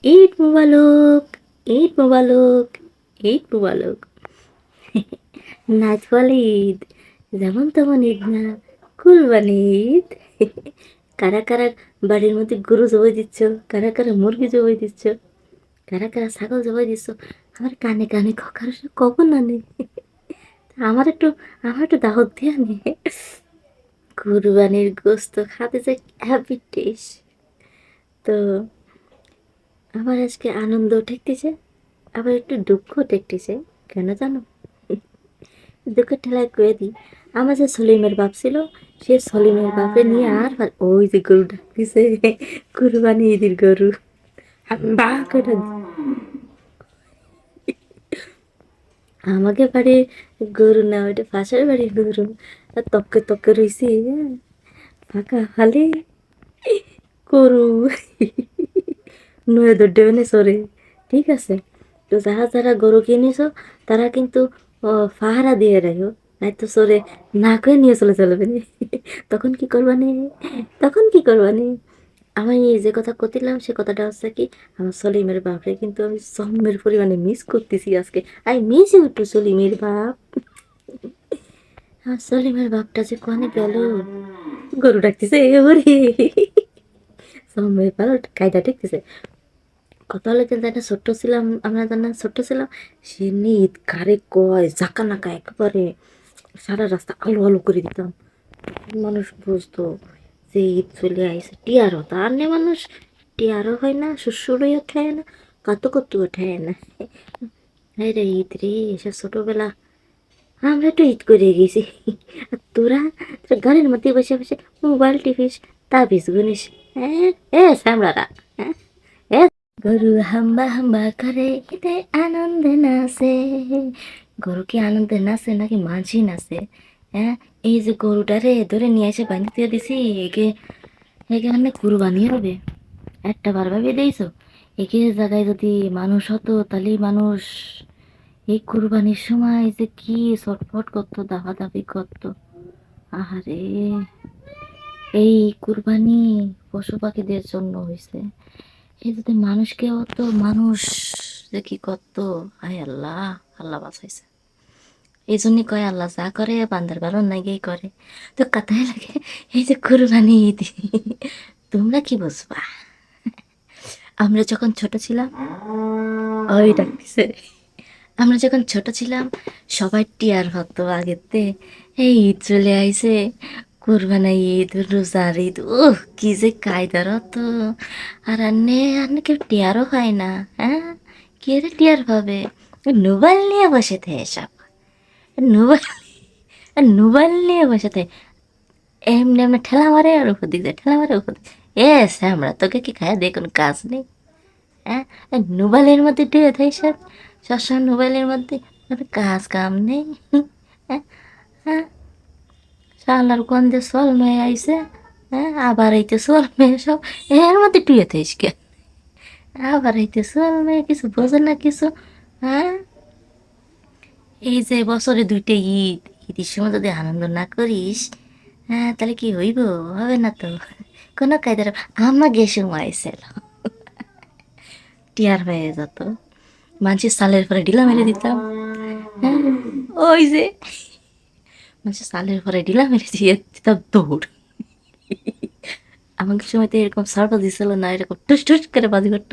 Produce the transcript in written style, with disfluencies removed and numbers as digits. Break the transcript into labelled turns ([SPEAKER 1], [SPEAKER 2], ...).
[SPEAKER 1] ঈদ মুবারক, ঈদ মুবারক, ঈদ মুবারক। নাচ বলে ঈদ, যেমন তেমন ঈদ না, কুরবানি ঈদ। কারা কারা বাড়ির মধ্যে গরু জবাই দিচ্ছ, কারা কারা মুরগি জবাই দিচ্ছ, কারা কারা ছাগল জবাই দিচ্ছ, আমার কানে কানে খকার কখন আনে। আমার একটু দাওয়াত দিয়ে আনে। কুরবানির গোস্ত খাতে যে হ্যাপি টেস্ট। তো আমার আজকে আনন্দ ঠেকতেছে, আবার একটু দুঃখ ঠেকতেছে। কেন জানো? দুঃখের ঠেলায় কয়ে দিই, আমার যে সলিমের বাপ ছিল, সে সলিমের বাপে নিয়ে ওই যে গরু ডাকতেছে, কুরবানি ঈদের গরু। বা করে আমাকে বাড়ি গরু না, ওইটা পাশের বাড়ির গরু। আর তককে তককে রইছি, ফাঁকা খালি গরু নয়ে দৌড়ে মানে সরে। ঠিক আছে, তো যারা যারা গরু কিনেছো তারা কিন্তু পাহারা দিয়ে রাখো, নাই তো সরে না করে নিয়ে চলে চলবে নি। তখন কি করবানি? তখন কি করবানি? আমি যে কথা কতিলাম সে কথাটা হচ্ছে কি, আমার সলিমের বাপরে কিন্তু আমি জম্মের পরিমাণে মিস করতেছি আজকে। আই মিস ইউ টু সলিমের বাপ। আমার সলিমের বাপটা যে কোনে গেল, গরু ডাকতেছে এবারে। জম্মের ভালো কায়দা ঠিকতেছে। কত হলে কিন্তু একটা ছোট্ট ছিলাম, আমরা জানা ছোট্ট ছিলাম, সে নিত কারে কয় জাকা নাকা একেবারে সারা রাস্তা আলো আলো করে দিতাম। মানুষ বুঝতো যে ঈদ চলে আইসে, টিয়ার হতো আর নে মানুষ টিয়ারও হয় না, শ্বশুরই ওঠায় না, কত কত ওঠায় না। হ্যাঁ রে ঈদ রে, এসব ছোটবেলা আমরা একটু ঈদ করে গেছি। আর তোরা ঘরের মধ্যে বসে বসে মোবাইল টিপিস, তাবিজ গুনিস। হ্যাঁ, এ শ্যামলারা, হ্যাঁ, এ গরু হাম্বা হাম্বা করে এতে আনন্দে নাচে। গরু কি আনন্দে নাচে নাকি মাঝি নাচে? হ্যাঁ, এই যে গরুটারে ধরে নিয়ে এসে বাঁধি দিয়ে দিছি, একে একে মানে কুরবানি হবে। একটা বার ভাবে দিয়েছো, একে জায়গায় যদি মানুষ হতো তাহলে মানুষ এই কুরবানির সময় যে কি ছটফট করতো, দাপাদাপি করতো। আহারে, এই কুরবানি পশু পাখিদের জন্য হয়েছে। এই যদি মানুষকেও তো মানুষ যে কি করতো, আয় আল্লাহ, আল্লাহ বাঁচাইছে। এই জন্যই কয় আল্লাহ যা করে বান্দার ভালো নাগেই করে। তো কথাই লাগে, এই যে কুরবানি ঈদ, তোমরা কি বুঝবা? আমরা যখন ছোট ছিলাম, ওই ডাকতেছে, আমরা যখন ছোট ছিলাম সবাই টিয়ার হতো আগেতে, এই ঈদ চলে আইছে, কুরবানি ঈদ, রোজার ঈদ, কি যে কায়দার হতো। আর আন্নে কেউ টিয়ারও হয় না। হ্যাঁ, কে রে টিয়ার পাবে? মোবাইল নিয়ে বসে থাকে সব, মোবাইল মোবাইল নিয়ে বসে থাকে। এমনি এমনি ঠেলা মারে আর উপর দিক দিয়ে ঠেলা মারে উপর দিক। আমরা তোকে কি খায় দিয়ে কোনো কাজ নেই? হ্যাঁ, মোবাইলের মধ্যে ডুবে থাকি সব, সবসময় মোবাইলের মধ্যে, কোনো কাজ কাম নেই। হ্যাঁ, হ্যাঁ, শালার গন্ধে চল মেয়ে আইসে। হ্যাঁ, আবার এইতে চল মেয়ে সব এর মধ্যে ডুবে থাকিস কে? আবার এইতে চল মেয়ে, কিছু বোঝে না কিছু। হ্যাঁ, এই যে বছরে দুইটা ঈদ, ঈদের সময় যদি আনন্দ না করিস, হ্যাঁ, তাহলে কি হইব? হবে না তো কোনো কায়দার। আমাকে সময় ছিল টিয়ার হয়ে যেত, মানুষের সালের পরে ঢিলা মেরে দিতাম। হ্যাঁ, ওই যে মানুষের সালের পরে ঢিলা মেরে দিয়ে দিতাম দৌড়। আমাকে সময় তো এরকম সার্ভাস দিছিল না, এরকম টুস টুস করে বাজি করতো।